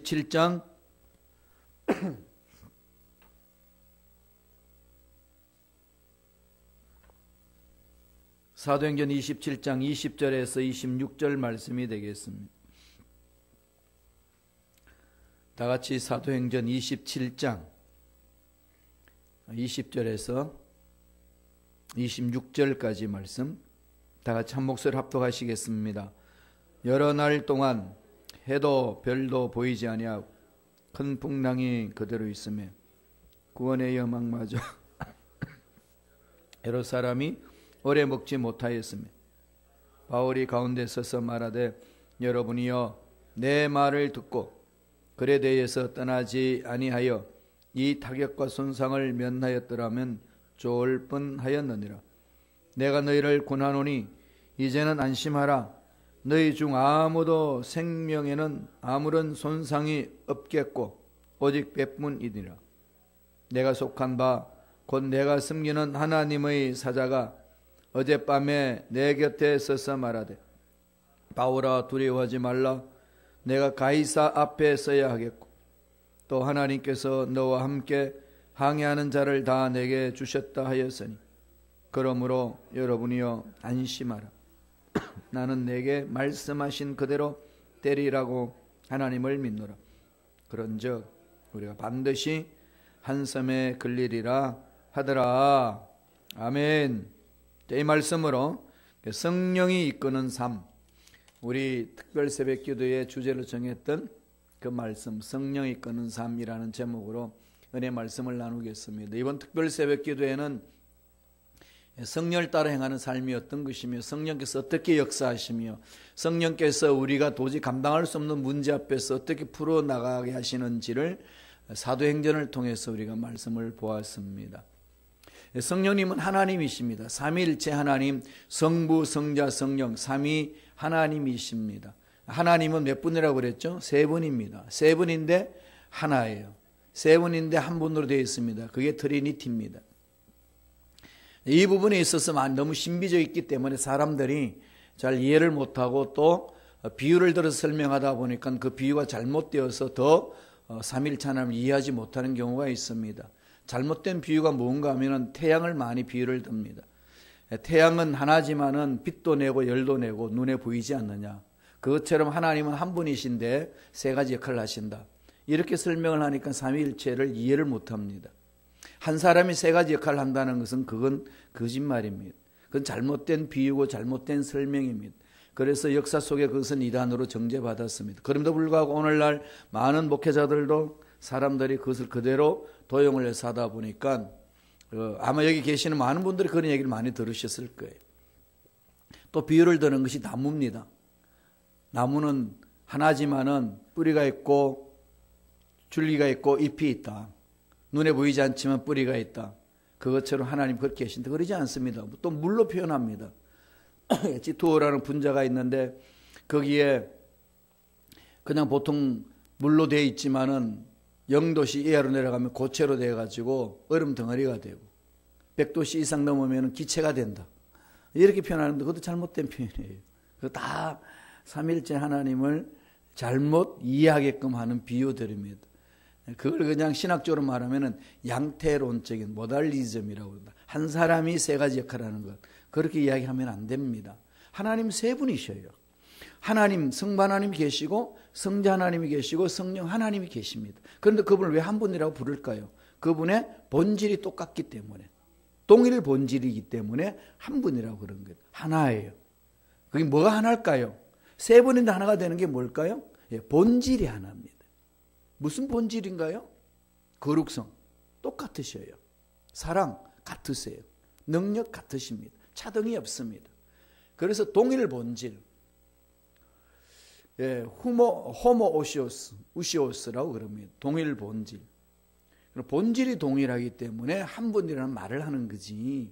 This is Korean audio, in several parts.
27장 사도행전 27장 20절에서 26절 말씀이 되겠습니다. 다 같이 사도행전 27장 20절에서 26절까지 말씀 다 같이 한 목소리 합독하시겠습니다. 여러 날 동안 해도 별도 보이지 아니하고 큰 풍랑이 그대로 있으며 구원의 여망마저 여러 사람이 오래 먹지 못하였으며 바울이 가운데 서서 말하되 여러분이여 내 말을 듣고 글에 대해서 떠나지 아니하여 이 타격과 손상을 면하였더라면 좋을 뻔하였느니라. 내가 너희를 권하노니 이제는 안심하라. 너희 중 아무도 생명에는 아무런 손상이 없겠고 오직 別뿐이니라. 내가 속한 바 곧 내가 섬기는 하나님의 사자가 어젯밤에 내 곁에 서서 말하되 바울아 두려워하지 말라. 내가 가이사 앞에 서야 하겠고 또 하나님께서 너와 함께 항해하는 자를 다 내게 주셨다 하였으니 그러므로 여러분이여 안심하라. 나는 내게 말씀하신 그대로 되리라고 하나님을 믿노라. 그런즉 우리가 반드시 한 섬에 걸리리라 하더라. 아멘. 이 말씀으로 성령이 이끄는 삶, 우리 특별 새벽 기도의 주제로 정했던 그 말씀, 성령이 이끄는 삶이라는 제목으로 은혜 말씀을 나누겠습니다. 이번 특별 새벽 기도에는 성령을 따라 행하는 삶이 어떤 것이며 성령께서 어떻게 역사하시며 성령께서 우리가 도저히 감당할 수 없는 문제 앞에서 어떻게 풀어나가게 하시는지를 사도행전을 통해서 우리가 말씀을 보았습니다. 성령님은 하나님이십니다. 삼위일체 하나님, 성부, 성자, 성령, 삼위 하나님이십니다. 하나님은 몇 분이라고 그랬죠? 세 분입니다. 세 분인데 하나예요. 세 분인데 한 분으로 되어 있습니다. 그게 트리니티입니다. 이 부분에 있어서 너무 신비적이기 때문에 사람들이 잘 이해를 못하고 또 비유를 들어서 설명하다 보니까 그 비유가 잘못되어서 더 삼위일체 하나님을 이해하지 못하는 경우가 있습니다. 잘못된 비유가 뭔가 하면 태양을 많이 비유를 듭니다. 태양은 하나지만은 빛도 내고 열도 내고 눈에 보이지 않느냐. 그것처럼 하나님은 한 분이신데 세 가지 역할을 하신다. 이렇게 설명을 하니까 삼위일체를 이해를 못합니다. 한 사람이 세 가지 역할을 한다는 것은 그건 거짓말입니다. 그건 잘못된 비유고 잘못된 설명입니다. 그래서 역사 속에 그것은 이단으로 정죄받았습니다. 그럼에도 불구하고 오늘날 많은 목회자들도 사람들이 그것을 그대로 도용을 해서 하다 보니까 아마 여기 계시는 많은 분들이 그런 얘기를 많이 들으셨을 거예요. 또 비유를 드는 것이 나무입니다. 나무는 하나지만은 뿌리가 있고 줄기가 있고 잎이 있다. 눈에 보이지 않지만 뿌리가 있다. 그것처럼 하나님 그렇게 계신데 그러지 않습니다. 또 물로 표현합니다. 지투어라는 분자가 있는데 거기에 그냥 보통 물로 되어 있지만은 0도씨 이하로 내려가면 고체로 되어가지고 얼음 덩어리가 되고 100도씨 이상 넘으면 기체가 된다. 이렇게 표현하는데 그것도 잘못된 표현이에요. 그거 다 삼위일체 하나님을 잘못 이해하게끔 하는 비유들입니다. 그걸 그냥 신학적으로 말하면 양태론적인 모달리즘이라고 합니다. 한 사람이 세 가지 역할을 하는 것. 그렇게 이야기하면 안 됩니다. 하나님 세 분이셔요. 하나님, 성부 하나님이 계시고 성자 하나님이 계시고 성령 하나님이 계십니다. 그런데 그분을 왜 한 분이라고 부를까요? 그분의 본질이 똑같기 때문에, 동일 본질이기 때문에 한 분이라고 그런 거예요. 하나예요. 그게 뭐가 하나일까요? 세 분인데 하나가 되는 게 뭘까요? 예, 본질이 하나입니다. 무슨 본질인가요? 거룩성 똑같으셔요. 사랑 같으세요. 능력 같으십니다. 차등이 없습니다. 그래서 동일 본질, 예, 호모오시오스라고 그럽니다. 동일 본질. 본질이 동일하기 때문에 한 분이라는 말을 하는 거지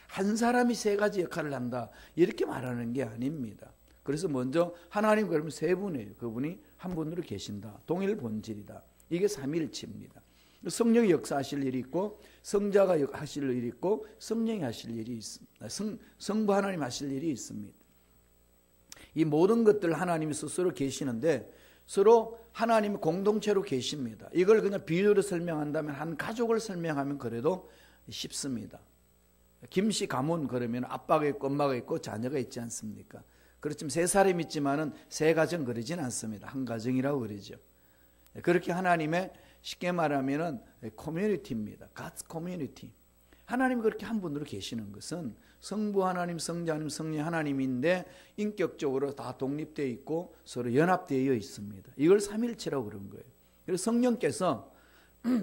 한 사람이 세 가지 역할을 한다 이렇게 말하는 게 아닙니다. 그래서 먼저 하나님 그러면 세 분이에요. 그분이 한 분으로 계신다. 동일 본질이다. 이게 삼위일체입니다. 성령이 역사하실 일이 있고 성자가 하실 일이 있고 성령이 하실 일이 있습니다. 성부 하나님 하실 일이 있습니다. 이 모든 것들 하나님이 스스로 계시는데 서로 하나님의 공동체로 계십니다. 이걸 그냥 비유로 설명한다면 한 가족을 설명하면 그래도 쉽습니다. 김씨 가문 그러면 아빠가 있고 엄마가 있고 자녀가 있지 않습니까? 그렇지만 세 사람이 있지만은 세 가정 그러진 않습니다. 한 가정이라고 그러죠. 그렇게 하나님의 쉽게 말하면은 커뮤니티입니다. God's community. 하나님이 그렇게 한 분으로 계시는 것은 성부 하나님, 성자 하나님, 성령 하나님인데 인격적으로 다 독립되어 있고 서로 연합되어 있습니다. 이걸 삼일체라고 그런 거예요. 그래서 성령께서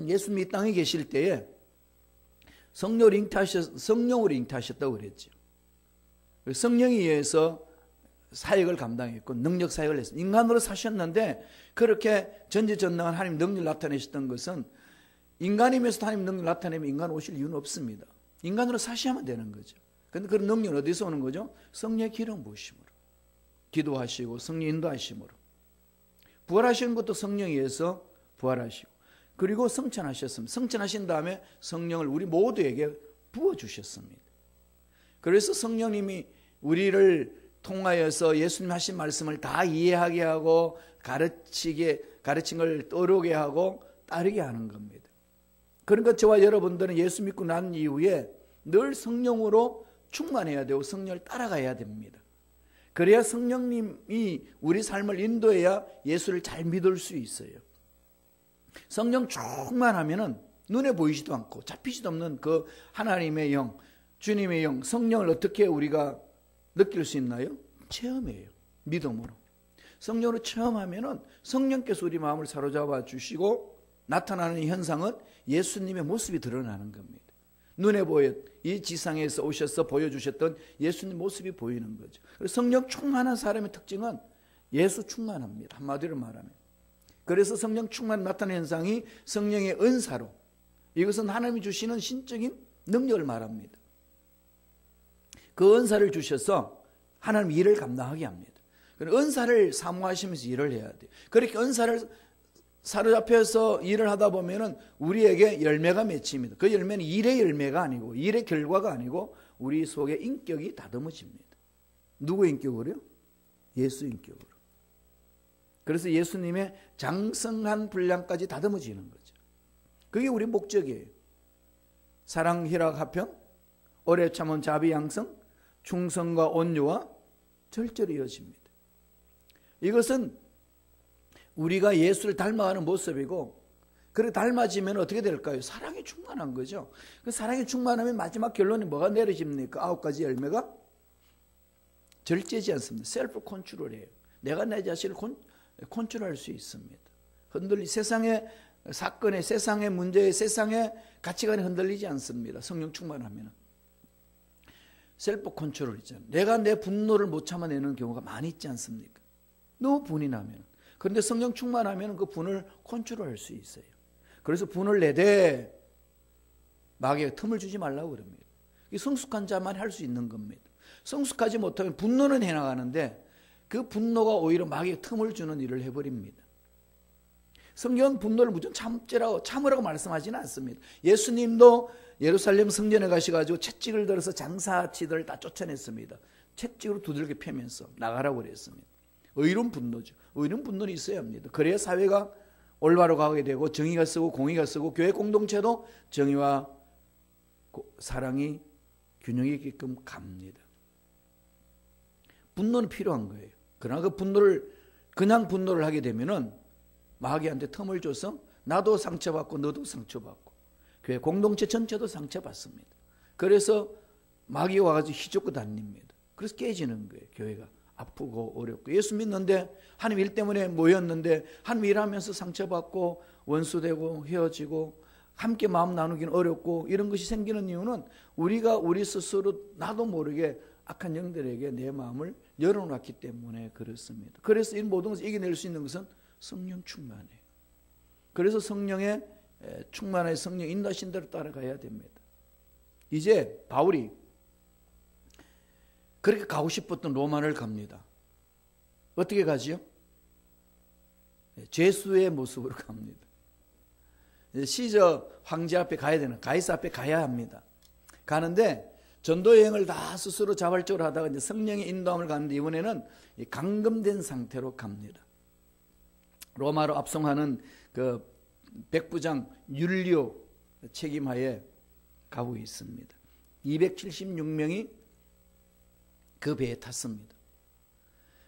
예수님이 이 땅에 계실 때에 성령으로 잉태하셨다고 그랬죠. 성령에 의해서 사역을 감당했고 능력 사역을 했습니다. 인간으로 사셨는데 그렇게 전지전능한 하나님 능력을 나타내셨던 것은 인간이면서 하나님 능력을 나타내면 인간 오실 이유는 없습니다. 인간으로 사셔야만 되는 거죠. 그런데 그런 능력은 어디서 오는 거죠? 성령의 기름 부으심으로, 기도하시고 성령 인도하심으로. 부활하시는 것도 성령에 의해서 부활하시고, 그리고 성천하셨습니다. 성천하신 다음에 성령을 우리 모두에게 부어주셨습니다. 그래서 성령님이 우리를 통하여서 예수님 하신 말씀을 다 이해하게 하고 가르친 걸 떠오르게 하고 따르게 하는 겁니다. 그러니까 저와 여러분들은 예수 믿고 난 이후에 늘 성령으로 충만해야 되고 성령을 따라가야 됩니다. 그래야 성령님이 우리 삶을 인도해야 예수를 잘 믿을 수 있어요. 성령 충만하면은 눈에 보이지도 않고 잡히지도 없는 그 하나님의 영, 주님의 영, 성령을 어떻게 우리가 느낄 수 있나요? 체험이에요. 믿음으로. 성령으로 체험하면은 성령께서 우리 마음을 사로잡아 주시고 나타나는 현상은 예수님의 모습이 드러나는 겁니다. 눈에 보여 이 지상에서 오셔서 보여주셨던 예수님 모습이 보이는 거죠. 그래서 성령 충만한 사람의 특징은 예수 충만합니다. 한마디로 말하면. 그래서 성령 충만 나타나는 현상이 성령의 은사로, 이것은 하나님이 주시는 신적인 능력을 말합니다. 그 은사를 주셔서 하나님 일을 감당하게 합니다. 은사를 사모하시면서 일을 해야 돼요. 그렇게 은사를 사로잡혀서 일을 하다 보면은 우리에게 열매가 맺힙니다. 그 열매는 일의 열매가 아니고 일의 결과가 아니고 우리 속에 인격이 다듬어집니다. 누구 인격으로요? 예수 인격으로. 그래서 예수님의 장성한 분량까지 다듬어지는 거죠. 그게 우리 목적이에요. 사랑, 희락, 화평, 오래 참은 자비, 양성, 충성과 온유와 절절히 이어집니다. 이것은 우리가 예수를 닮아가는 모습이고, 그렇게 닮아지면 어떻게 될까요? 사랑이 충만한 거죠. 그 사랑이 충만하면 마지막 결론이 뭐가 내려집니까? 9가지 열매가 절제지 않습니다. 셀프 컨트롤이에요. 내가 내 자신을 컨트롤할 수 있습니다. 세상의 사건에, 세상의 문제에, 세상의 가치관에 흔들리지 않습니다. 성령 충만하면. 셀프 컨트롤 있잖아요. 내가 내 분노를 못 참아내는 경우가 많이 있지 않습니까? 너무 분이 나면. 그런데 성령 충만하면 그 분을 컨트롤할 수 있어요. 그래서 분을 내되 마귀에게 틈을 주지 말라고 그럽니다. 이 성숙한 자만 할 수 있는 겁니다. 성숙하지 못하면 분노는 해나가는데 그 분노가 오히려 마귀에게 틈을 주는 일을 해버립니다. 성경은 분노를 무조건 참으라고 말씀하지는 않습니다. 예수님도 예루살렘 성전에 가셔가지고 채찍을 들어서 장사치들을 다 쫓아냈습니다. 채찍으로 두들겨 패면서 나가라고 그랬습니다. 의로운 분노죠. 의로운 분노는 있어야 합니다. 그래야 사회가 올바로 가게 되고 정의가 쓰고 공의가 쓰고 교회 공동체도 정의와 사랑이 균형이 있게끔 갑니다. 분노는 필요한 거예요. 그러나 그 분노를 그냥 분노를 하게 되면은 마귀한테 틈을 줘서 나도 상처받고 너도 상처받고 교회 공동체 전체도 상처받습니다. 그래서 마귀가 와가지고 휘젓고 다닙니다. 그래서 깨지는 거예요. 교회가 아프고 어렵고 예수 믿는데 하나님 일 때문에 모였는데 하나님 일하면서 상처받고 원수되고 헤어지고 함께 마음 나누기는 어렵고 이런 것이 생기는 이유는 우리가 우리 스스로 나도 모르게 악한 영들에게 내 마음을 열어놨기 때문에 그렇습니다. 그래서 이 모든 것을 이겨낼 수 있는 것은 성령 충만이에요. 그래서 성령의 충만한 성령 인도하신 대로 따라가야 됩니다. 이제 바울이 그렇게 가고 싶었던 로마를 갑니다. 어떻게 가지요? 죄수의 모습으로 갑니다. 시저 황제 앞에 가야 되는, 가이사 앞에 가야 합니다. 가는데 전도 여행을 다 스스로 자발적으로 하다가 이제 성령의 인도함을 가는데 이번에는 감금된 상태로 갑니다. 로마로 압송하는 그 백부장 율리오 책임하에 가고 있습니다. 276명이 그 배에 탔습니다.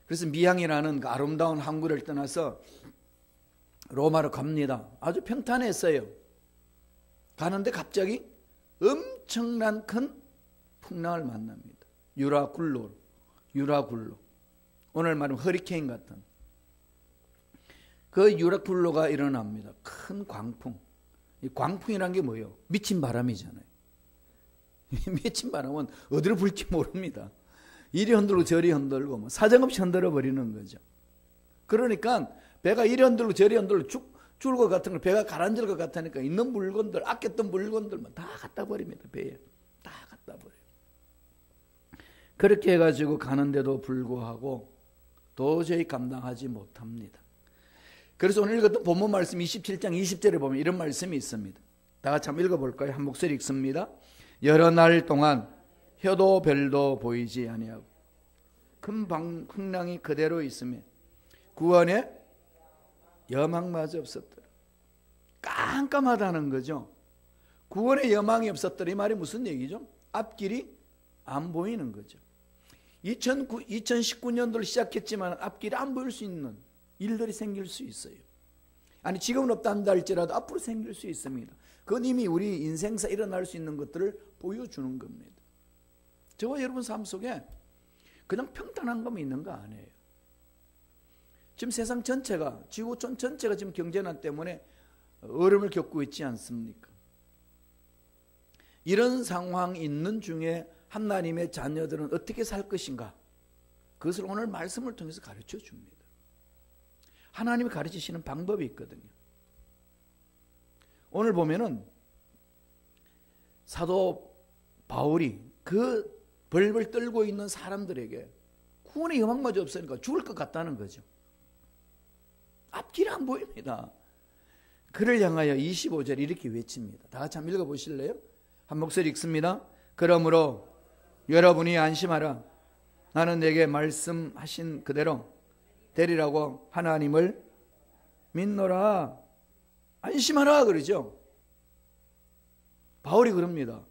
그래서 미항이라는 그 아름다운 항구를 떠나서 로마로 갑니다. 아주 평탄했어요. 가는데 갑자기 엄청난 큰 풍랑을 만납니다. 유라굴로. 오늘 말하면 허리케인 같은 그 유라굴로가 일어납니다. 큰 광풍. 이 광풍이란 게 뭐예요? 미친 바람이잖아요. 미친 바람은 어디로 불지 모릅니다. 이리 흔들고 저리 흔들고 뭐 사정없이 흔들어 버리는 거죠. 그러니까 배가 이리 흔들고 저리 흔들고 죽을 것 같은 걸 배가 가라앉을 것 같으니까 있는 물건들, 아꼈던 물건들만 다 갖다 버립니다. 배에 다 갖다 버려요. 그렇게 해가지고 가는데도 불구하고 도저히 감당하지 못합니다. 그래서 오늘 읽었던 본문 말씀 27장 20절에 보면 이런 말씀이 있습니다. 다 같이 한번 읽어볼까요? 한 목소리 읽습니다. 여러 날 동안 혀도 별도 보이지 아니하고 큰 풍랑이 그대로 있으며 구원의 여망마저 없었더라. 깜깜하다는 거죠. 구원의 여망이 없었더라. 이 말이 무슨 얘기죠? 앞길이 안 보이는 거죠. 2019년도를 시작했지만 앞길이 안 보일 수 있는 일들이 생길 수 있어요. 아니 지금은 없단다 할지라도 앞으로 생길 수 있습니다. 그건 이미 우리 인생사 일어날 수 있는 것들을 보여주는 겁니다. 저와 여러분 삶 속에 그냥 평탄한 것만 있는 거 아니에요. 지금 세상 전체가, 지구촌 전체가 지금 경제난 때문에 어려움을 겪고 있지 않습니까? 이런 상황이 있는 중에 하나님의 자녀들은 어떻게 살 것인가? 그것을 오늘 말씀을 통해서 가르쳐 줍니다. 하나님이 가르치시는 방법이 있거든요. 오늘 보면은 사도 바울이 그 벌벌 떨고 있는 사람들에게 구원의 여망마저 없으니까 죽을 것 같다는 거죠. 앞길이 안 보입니다. 그를 향하여 25절 이렇게 외칩니다. 다 같이 한번 읽어보실래요? 한 목소리 읽습니다. 그러므로 여러분이 안심하라. 나는 내게 말씀하신 그대로 되리라고 하나님을 믿노라. 안심하라 그러죠. 바울이 그럽니다.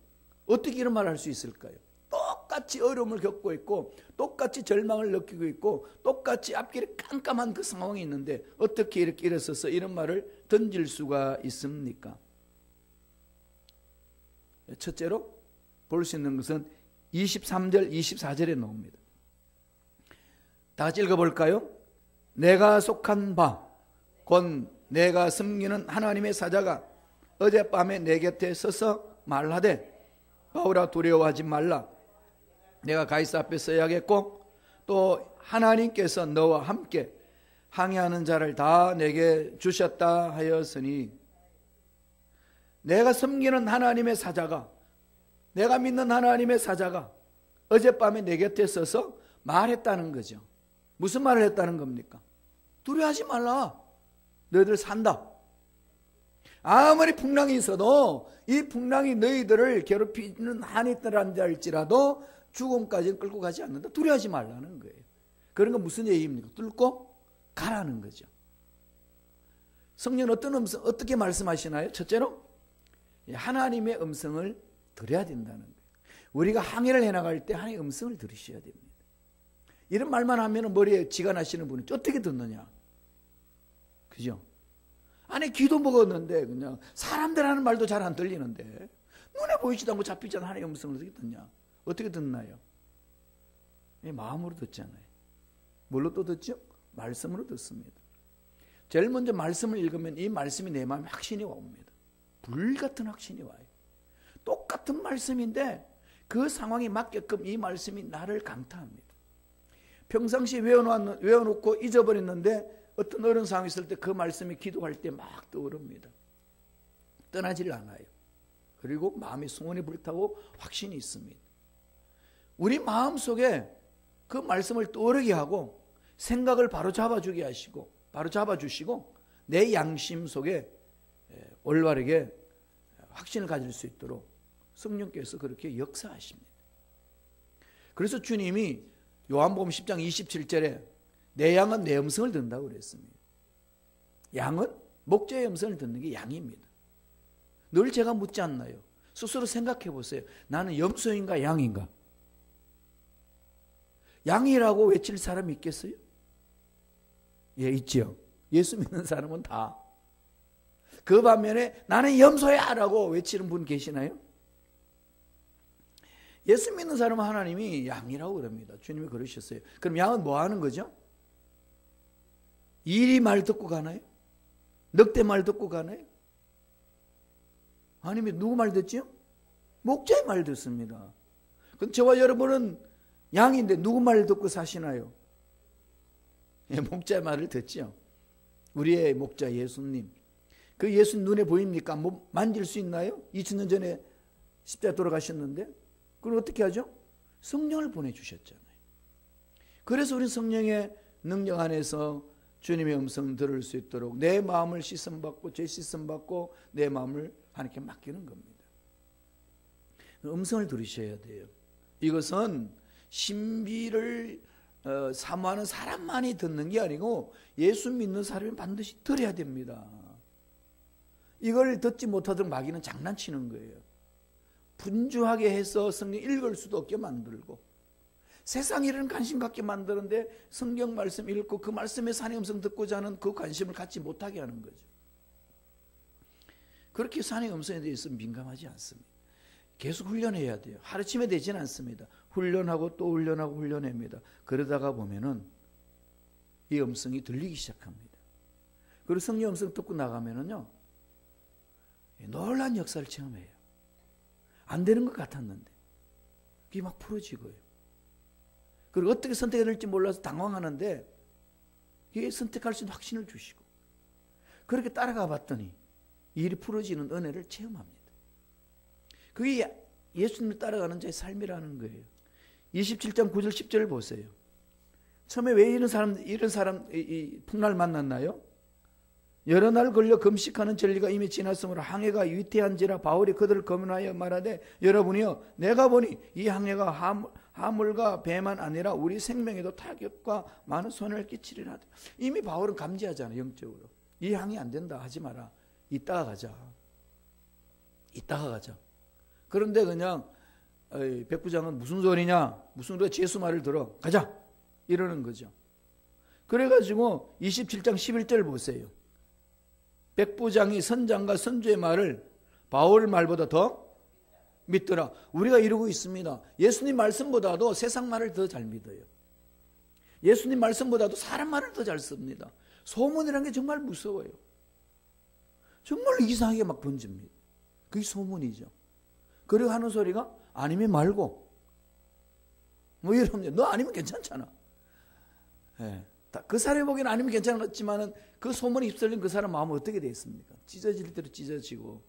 어떻게 이런 말을 할 수 있을까요? 똑같이 어려움을 겪고 있고 똑같이 절망을 느끼고 있고 똑같이 앞길에 깜깜한 그 상황이 있는데 어떻게 이렇게 일어서서 이런 말을 던질 수가 있습니까? 첫째로 볼 수 있는 것은 23절 24절에 나옵니다. 다 같이 읽어볼까요? 내가 속한 바 곧 내가 섬기는 하나님의 사자가 어젯밤에 내 곁에 서서 말하되 바울아 두려워하지 말라. 내가 가이사 앞에 서야겠고 또 하나님께서 너와 함께 항해하는 자를 다 내게 주셨다 하였으니 내가 섬기는 하나님의 사자가 내가 믿는 하나님의 사자가 어젯밤에 내 곁에 서서 말했다는 거죠. 무슨 말을 했다는 겁니까? 두려워하지 말라. 너희들 산다. 아무리 풍랑이 있어도 이 풍랑이 너희들을 괴롭히는 한이 있더란다 할지라도 죽음까지는 끌고 가지 않는다. 두려워하지 말라는 거예요. 그런 건 무슨 얘기입니까? 뚫고 가라는 거죠. 성령은 어떤 음성, 어떻게 말씀하시나요? 첫째로 하나님의 음성을 들어야 된다는 거예요. 우리가 항해를 해나갈 때 하나님의 음성을 들으셔야 됩니다. 이런 말만 하면 머리에 지가 나시는 분은 어떻게 듣느냐? 그죠? 아니 기도 먹었는데 그냥 사람들 하는 말도 잘 안 들리는데 눈에 보이지도 않고 잡히지 않는 하나님의 음성을 어떻게 듣냐? 어떻게 듣나요? 마음으로 듣잖아요. 뭘로 또 듣죠? 말씀으로 듣습니다. 제일 먼저 말씀을 읽으면 이 말씀이 내 마음에 확신이 옵니다. 불같은 확신이 와요. 똑같은 말씀인데 그 상황에 맞게끔 이 말씀이 나를 강타합니다. 평상시에 외워놓고 잊어버렸는데 어떤 어려운 상황이 있을 때 그 말씀이 기도할 때 막 떠오릅니다. 떠나질 않아요. 그리고 마음에 소원이 불타고 확신이 있습니다. 우리 마음속에 그 말씀을 떠오르게 하고 생각을 바로 잡아주시고 내 양심 속에 올바르게 확신을 가질 수 있도록 성령께서 그렇게 역사하십니다. 그래서 주님이 요한복음 10장 27절에 내 양은 내 음성을 듣는다고 그랬습니다. 양은 목자의 음성을 듣는 게 양입니다. 늘 제가 묻지 않나요? 스스로 생각해 보세요. 나는 염소인가 양인가? 양이라고 외칠 사람이 있겠어요? 예, 있지요. 예수 믿는 사람은 다. 그 반면에 나는 염소야 라고 외치는 분 계시나요? 예수 믿는 사람은 하나님이 양이라고 그럽니다. 주님이 그러셨어요. 그럼 양은 뭐 하는 거죠? 이리 말 듣고 가나요? 늑대 말 듣고 가나요? 하나님이 누구 말 듣지요? 목자의 말 듣습니다. 그럼 저와 여러분은 양인데 누구 말 듣고 사시나요? 예, 목자의 말을 듣지요. 우리의 목자 예수님. 그 예수님 눈에 보입니까? 뭐 만질 수 있나요? 2000년 전에 십자가에 돌아가셨는데 그럼 어떻게 하죠? 성령을 보내주셨잖아요. 그래서 우리 성령의 능력 안에서 주님의 음성 들을 수 있도록 내 마음을 씻음받고 죄 씻음받고 내 마음을 하나님께 맡기는 겁니다. 음성을 들으셔야 돼요. 이것은 신비를 사모하는 사람만이 듣는 게 아니고 예수 믿는 사람이 반드시 들어야 됩니다. 이걸 듣지 못하도록 마귀는 장난치는 거예요. 분주하게 해서 성경 읽을 수도 없게 만들고 세상 일에는 관심 갖게 만드는데 성경 말씀 읽고 그 말씀에서 하나님의 음성 듣고자 하는 그 관심을 갖지 못하게 하는 거죠. 그렇게 해서 하나님의 음성에 대해서 민감하지 않습니다. 계속 훈련해야 돼요. 하루치면 되지는 않습니다. 훈련하고 또 훈련하고 훈련합니다. 그러다가 보면은 이 음성이 들리기 시작합니다. 그리고 성령 음성 듣고 나가면은요 놀라운 역사를 체험해요. 안 되는 것 같았는데 그게 막 풀어지고요. 그리고 어떻게 선택해야 될지 몰라서 당황하는데 이게 선택할 수 있는 확신을 주시고 그렇게 따라가 봤더니 일이 풀어지는 은혜를 체험합니다. 그게 예수님을 따라가는 자의 삶이라는 거예요. 27장 9절 10절을 보세요. 처음에 왜 이런 사람 이 풍랑을 만났나요? 여러 날 걸려 금식하는 전리가 이미 지났으므로 항해가 위태한지라 바울이 그들을 거론하여 말하되 여러분이요 내가 보니 이 항해가 하물과 배만 아니라 우리 생명에도 타격과 많은 손해를 끼치리라. 이미 바울은 감지하잖아요. 영적으로. 이 항해 안 된다 하지 마라. 이따가 가자. 그런데 그냥 백부장은 무슨 소리냐? 무슨 우리가 예수 말을 들어. 가자. 이러는 거죠. 그래가지고 27장 11절 보세요. 백부장이 선장과 선주의 말을 바울 말보다 더 믿더라. 우리가 이러고 있습니다. 예수님 말씀보다도 세상 말을 더 잘 믿어요. 예수님 말씀보다도 사람 말을 더 잘 씁니다. 소문이라는 게 정말 무서워요. 정말 이상하게 막 번집니다. 그게 소문이죠. 그리고 하는 소리가 아니면 말고 뭐 이러면 너 아니면 괜찮잖아. 네. 그 사람이 보기에는 아니면 괜찮았지만은 그 소문이 휩쓸린 그 사람 마음은 어떻게 되겠습니까? 찢어질 대로 찢어지고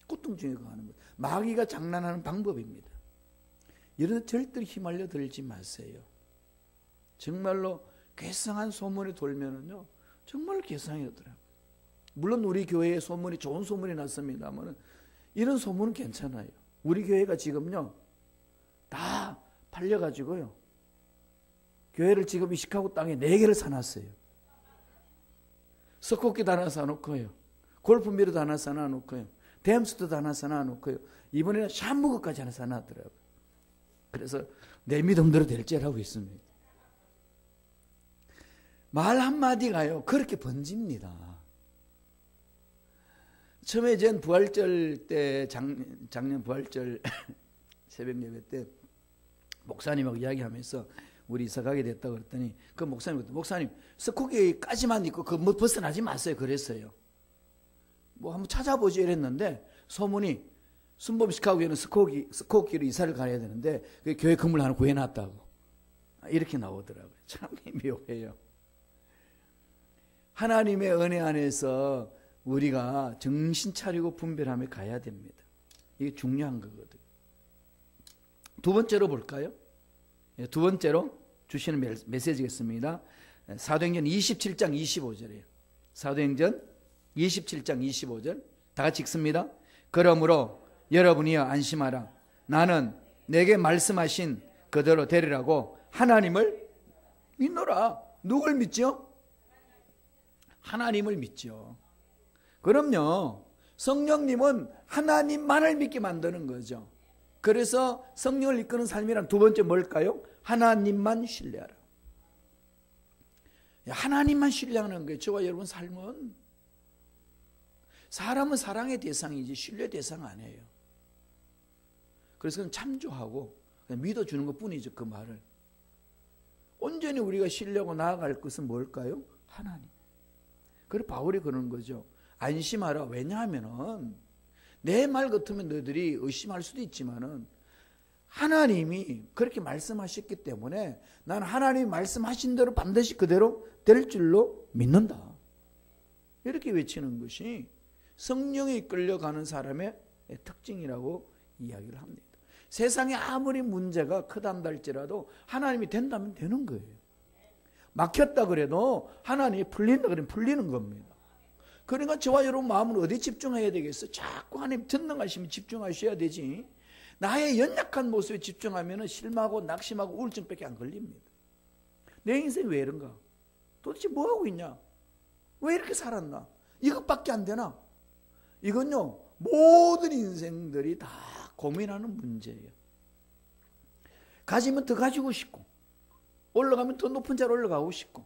고통 중에 가는 거예요. 마귀가 장난하는 방법입니다. 이런 데 절대로 휘말려 들지 마세요. 정말로 괴상한 소문이 돌면은요 정말 괴상하더라고요. 물론 우리 교회에 소문이 좋은 소문이 났습니다만 이런 소문은 괜찮아요. 우리 교회가 지금요 다 팔려가지고요 교회를 지금 이 시카고 땅에 4개를 사놨어요. 석고기도 하나 사놓고요 골프미러도 하나 사놔놓고요 댐스도 하나 사놔놓고요 이번에는 샴무그까지 하나 사놨더라고요. 그래서 내 믿음대로 될지라고 있습니다. 말 한마디가요 그렇게 번집니다. 처음에 전 부활절 때 작년 부활절 새벽 예배 때 목사님하고 이야기하면서 우리 이사 가게 됐다고 그랬더니 그 목사님 스코기까지만 입고 그 뭐 벗어나지 마세요 그랬어요. 뭐 한번 찾아보지 이랬는데 소문이 순범 시카고에는 스코기로 이사를 가야 되는데 그 교회 건물 하나 구해놨다고 이렇게 나오더라고요. 참 묘해요. 하나님의 은혜 안에서 우리가 정신 차리고 분별하며 가야 됩니다. 이게 중요한 거거든요. 두 번째로 볼까요? 두 번째로 주시는 메시지겠습니다. 사도행전 27장 25절이에요. 사도행전 27장 25절 다 같이 읽습니다. 그러므로 여러분이여 안심하라. 나는 내게 말씀하신 그대로 되리라고 하나님을 믿노라. 누굴 믿죠? 하나님을 믿죠. 그럼요, 성령님은 하나님만을 믿게 만드는 거죠. 그래서 성령을 이끄는 삶이란 두 번째 뭘까요? 하나님만 신뢰하라. 하나님만 신뢰하는 거예요. 저와 여러분 삶은. 사람은 사랑의 대상이지 신뢰 대상 아니에요. 그래서 그냥 참조하고 그냥 믿어주는 것 뿐이죠. 그 말을. 온전히 우리가 신뢰하고 나아갈 것은 뭘까요? 하나님. 그래서 바울이 그러는 거죠. 안심하라. 왜냐하면은 내 말 같으면 너희들이 의심할 수도 있지만은 하나님이 그렇게 말씀하셨기 때문에 나는 하나님이 말씀하신 대로 반드시 그대로 될 줄로 믿는다. 이렇게 외치는 것이 성령에 이끌려가는 사람의 특징이라고 이야기를 합니다. 세상에 아무리 문제가 크단다 할지라도 하나님이 된다면 되는 거예요. 막혔다 그래도 하나님이 풀린다 그러면 풀리는 겁니다. 그러니까 저와 여러분 마음을 어디 집중해야 되겠어요? 자꾸 하나님 전능하시면 집중하셔야 되지. 나의 연약한 모습에 집중하면 실망하고 낙심하고 우울증밖에 안 걸립니다. 내 인생이 왜 이런가? 도대체 뭐하고 있냐? 왜 이렇게 살았나? 이것밖에 안 되나? 이건요, 모든 인생들이 다 고민하는 문제예요. 가지면 더 가지고 싶고, 올라가면 더 높은 자로 올라가고 싶고,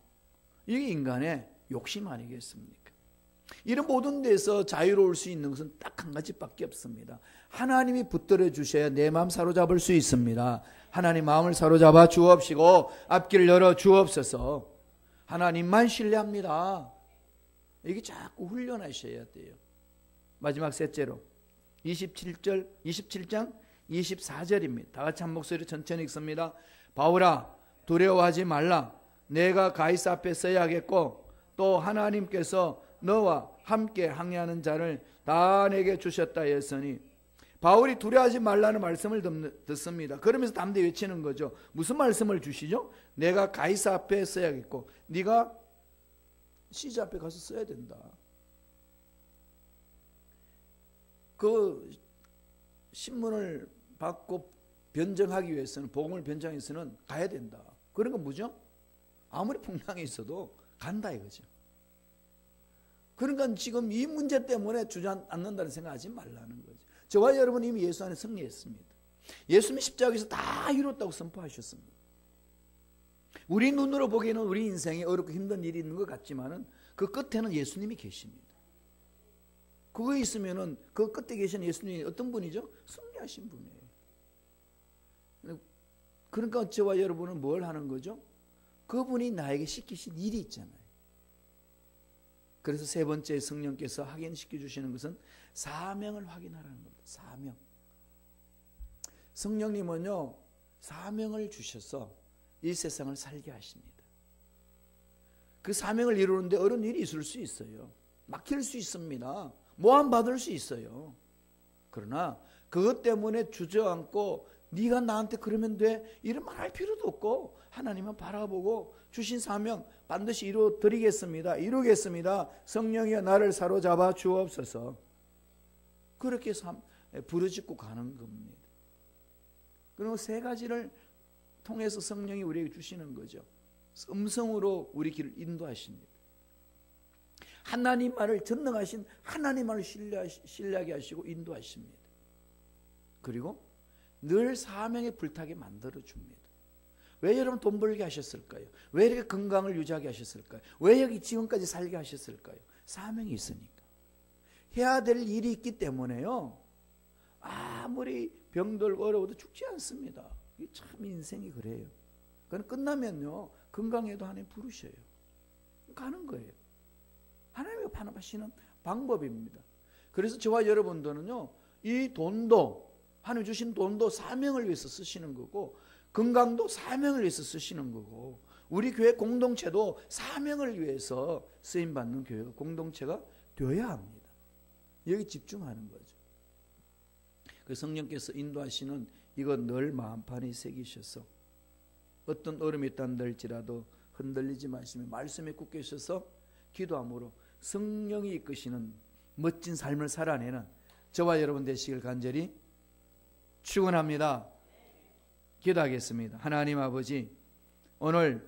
이게 인간의 욕심 아니겠습니까? 이런 모든 데서 자유로울 수 있는 것은 딱 한 가지밖에 없습니다. 하나님이 붙들어 주셔야 내 마음 사로잡을 수 있습니다. 하나님 마음을 사로잡아 주옵시고 앞길을 열어 주옵소서. 하나님만 신뢰합니다. 이게 자꾸 훈련하셔야 돼요. 마지막 셋째로 27장 24절입니다. 다 같이 한 목소리로 천천히 읽습니다. 바울아, 두려워하지 말라. 내가 가이사 앞에 서야겠고 또 하나님께서 너와 함께 항해하는 자를 다 내게 주셨다 했으니, 바울이 두려워하지 말라는 말씀을 듣습니다. 그러면서 담대 외치는 거죠. 무슨 말씀을 주시죠? 내가 가이사 앞에 서야겠고 네가 시자 앞에 가서 써야 된다. 그 신문을 받고 변정하기 위해서는, 복음을 변정하기 위해서는 가야 된다. 그런 건 뭐죠? 아무리 풍랑이 있어도 간다 이거죠. 그러니까 지금 이 문제 때문에 주저앉는다는 생각하지 말라는 거죠. 저와 여러분 이미 예수 안에 승리했습니다. 예수님이 십자가에서 다 이뤘다고 선포하셨습니다. 우리 눈으로 보기에는 우리 인생에 어렵고 힘든 일이 있는 것 같지만은 그 끝에는 예수님이 계십니다. 그거 있으면은 그 끝에 계신 예수님이 어떤 분이죠? 승리하신 분이에요. 그러니까 저와 여러분은 뭘 하는 거죠? 그분이 나에게 시키신 일이 있잖아요. 그래서 세 번째 성령께서 확인시켜 주시는 것은 사명을 확인하라는 겁니다. 사명. 성령님은요, 사명을 주셔서 이 세상을 살게 하십니다. 그 사명을 이루는데 어려운 일이 있을 수 있어요. 막힐 수 있습니다. 모함받을 수 있어요. 그러나 그것 때문에 주저앉고 네가 나한테 그러면 돼 이런 말 할 필요도 없고 하나님은 바라보고 주신 사명 반드시 이루어드리겠습니다. 이루겠습니다. 성령이여 나를 사로잡아 주옵소서. 그렇게 부르짖고 가는 겁니다. 그리고 세 가지를 통해서 성령이 우리에게 주시는 거죠. 음성으로 우리 길을 인도하십니다. 하나님 말을, 전능하신 하나님 말을 신뢰하게 하시고 인도하십니다. 그리고 늘 사명에 불타게 만들어줍니다. 왜 여러분 돈 벌게 하셨을까요? 왜 이렇게 건강을 유지하게 하셨을까요? 왜 여기 지금까지 살게 하셨을까요? 사명이 있으니까. 해야 될 일이 있기 때문에요, 아무리 병들고 어려워도 죽지 않습니다. 이게 참 인생이 그래요. 그건 끝나면요, 건강에도 하나님 부르셔요. 가는 거예요. 하나님이 반응하시는 방법입니다. 그래서 저와 여러분들은요, 이 돈도, 하나님 주신 돈도 사명을 위해서 쓰시는 거고, 건강도 사명을 위해서 쓰시는 거고, 우리 교회 공동체도 사명을 위해서 쓰임받는 교회 공동체가 되어야 합니다. 여기 집중하는 거죠. 그래서 성령께서 인도하시는 이거 늘 마음판에 새기셔서 어떤 어려움이 있다는 할지라도 흔들리지 마시며 말씀에 굳게 있어서 기도함으로 성령이 이끄시는 멋진 삶을 살아내는 저와 여러분 되시길 간절히 축원합니다. 기도하겠습니다. 하나님 아버지, 오늘